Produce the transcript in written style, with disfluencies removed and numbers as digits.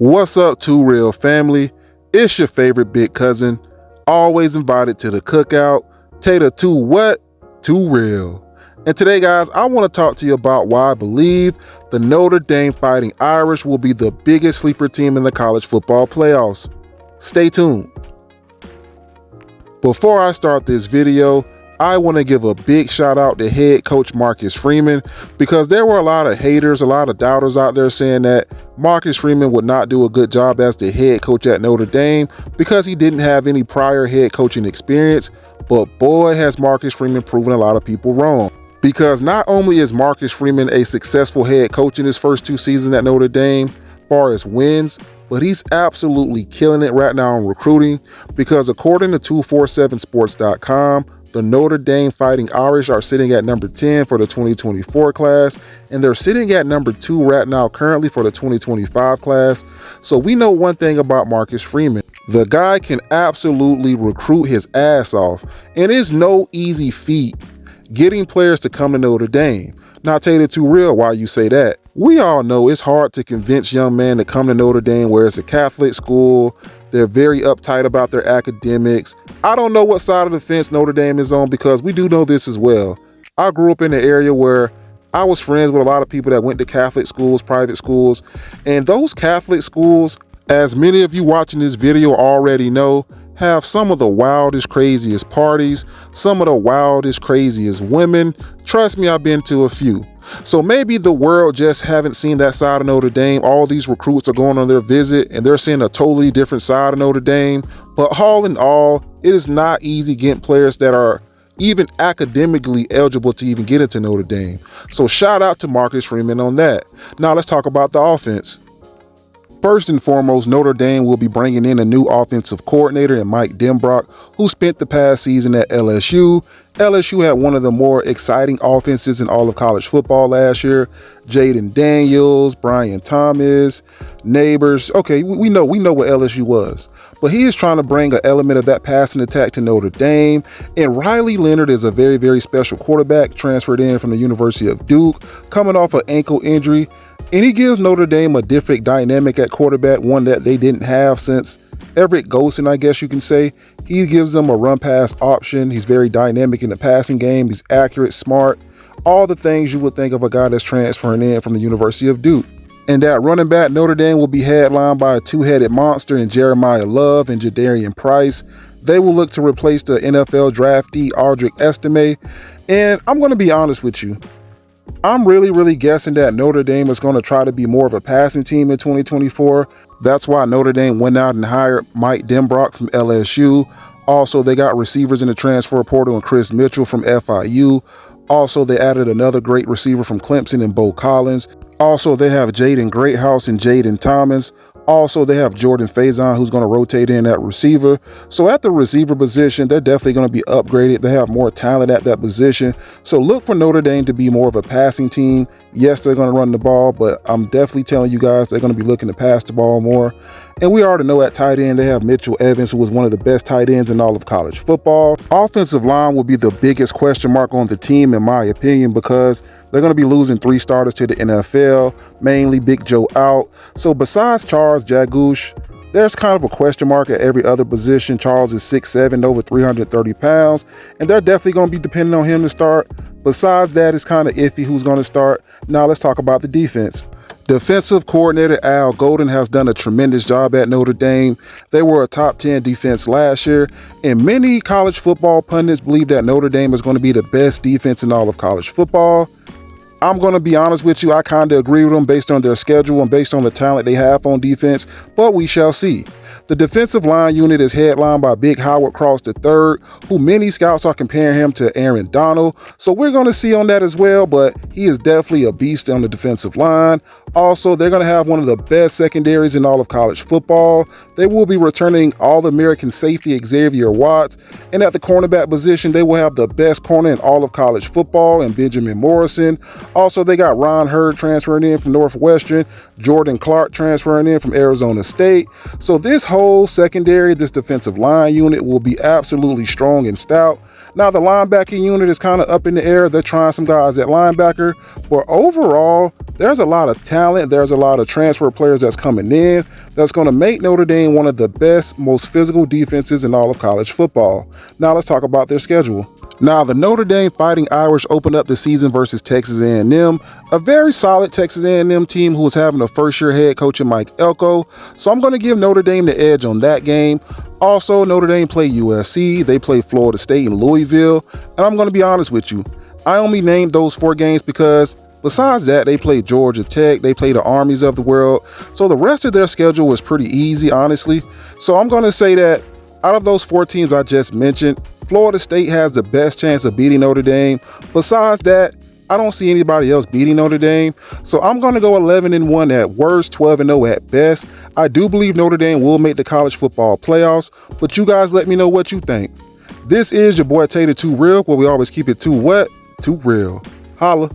What's up, Too Real family? It's your favorite big cousin, always invited to the cookout, Tater Too what? Too Real. And today, guys, I want to talk to you about why I believe the Notre Dame Fighting Irish will be the biggest sleeper team in the college football playoffs. Stay tuned. Before I start this video, I want to give a big shout out to head coach Marcus Freeman, because there were a lot of haters, a lot of doubters out there saying that Marcus Freeman would not do a good job as the head coach at Notre Dame because he didn't have any prior head coaching experience. But boy, has Marcus Freeman proven a lot of people wrong. Because not only is Marcus Freeman a successful head coach in his first 2 seasons at Notre Dame, far as wins, but he's absolutely killing it right now in recruiting, because according to 247sports.com, the Notre Dame Fighting Irish are sitting at number 10 for the 2024 class, and they're sitting at number 2 right now currently for the 2025 class. So we know one thing about Marcus Freeman. The guy can absolutely recruit his ass off, and it's no easy feat getting players to come to Notre Dame. Not Tater Too Real, why you say that? We all know it's hard to convince young men to come to Notre Dame where it's a Catholic school. They're very uptight about their academics. I don't know what side of the fence Notre Dame is on, because we do know this as well. I grew up in an area where I was friends with a lot of people that went to Catholic schools, private schools, and those Catholic schools, as many of you watching this video already know, have some of the wildest, craziest parties, some of the wildest, craziest women. Trust me, I've been to a few. So maybe the world just haven't seen that side of Notre Dame. All these recruits are going on their visit and they're seeing a totally different side of Notre Dame. But all in all, it is not easy getting players that are even academically eligible to even get into Notre Dame. So shout out to Marcus Freeman on that. Now let's talk about the offense. First and foremost, Notre Dame will be bringing in a new offensive coordinator in Mike Denbrock, who spent the past season at LSU. LSU had one of the more exciting offenses in all of college football last year. Jaden Daniels, Brian Thomas, Neighbors. Okay, we know what LSU was. But he is trying to bring an element of that passing attack to Notre Dame. And Riley Leonard is a very, very special quarterback, transferred in from the University of Duke, coming off an ankle injury. And he gives Notre Dame a different dynamic at quarterback, one that they didn't have since Everett Golson, I guess you can say. He gives them a run-pass option. He's very dynamic in the passing game. He's accurate, smart, all the things you would think of a guy that's transferring in from the University of Duke. And that running back, Notre Dame will be headlined by a 2-headed monster in Jeremiah Love and Jadarian Price. They will look to replace the NFL draftee Audric Estime. And I'm going to be honest with you. I'm really guessing that Notre Dame is going to try to be more of a passing team in 2024. That's why Notre Dame went out and hired Mike Denbrock from LSU. Also, they got receivers in the transfer portal and Chris Mitchell from FIU. Also, they added another great receiver from Clemson and Bo Collins. Also, they have Jaden Greathouse and Jaden Thomas. Also, they have Jordan Faison, who's going to rotate in at receiver. So at the receiver position, they're definitely going to be upgraded. They have more talent at that position. So look for Notre Dame to be more of a passing team. Yes, they're going to run the ball, but I'm definitely telling you guys they're going to be looking to pass the ball more. And we already know at tight end, they have Mitchell Evans, who was one of the best tight ends in all of college football. Offensive line will be the biggest question mark on the team, in my opinion, because they're going to be losing 3 starters to the NFL, mainly Big Joe out. So besides Charles Jagouche, there's kind of a question mark at every other position. Charles is 6'7", over 330 pounds, and they're definitely going to be depending on him to start. Besides that, it's kind of iffy who's going to start. Now let's talk about the defense. Defensive coordinator Al Golden has done a tremendous job at Notre Dame. They were a top 10 defense last year, and many college football pundits believe that Notre Dame is going to be the best defense in all of college football. I'm going to be honest with you, I kind of agree with them based on their schedule and based on the talent they have on defense, but we shall see. The defensive line unit is headlined by Big Howard Cross III, who many scouts are comparing him to Aaron Donald. So we're going to see on that as well, but he is definitely a beast on the defensive line. Also, they're going to have one of the best secondaries in all of college football. They will be returning All-American safety Xavier Watts. And at the cornerback position, they will have the best corner in all of college football in Benjamin Morrison. Also, they got Ron Hurd transferring in from Northwestern, Jordan Clark transferring in from Arizona State. So this whole whole secondary, this defensive line unit will be absolutely strong and stout. Now, the linebacking unit is kind of up in the air. They're trying some guys at linebacker, but overall, there's a lot of talent. There's a lot of transfer players that's coming in that's going to make Notre Dame one of the best, most physical defenses in all of college football. Now, let's talk about their schedule. Now, the Notre Dame Fighting Irish opened up the season versus Texas A&M, a very solid Texas A&M team who was having a first-year head coach in Mike Elko, so I'm going to give Notre Dame the edge on that game. Also, Notre Dame play USC, they play Florida State and Louisville, and I'm going to be honest with you, I only named those 4 games because besides that, they play Georgia Tech, they play the Armies of the world, so the rest of their schedule was pretty easy, honestly. So I'm going to say that out of those 4 teams I just mentioned, Florida State has the best chance of beating Notre Dame. Besides that, I don't see anybody else beating Notre Dame. So I'm going to go 11-1 at worst, 12-0 at best. I do believe Notre Dame will make the college football playoffs, but you guys let me know what you think. This is your boy Tater Too Real, where we always keep it too what? Too real. Holla.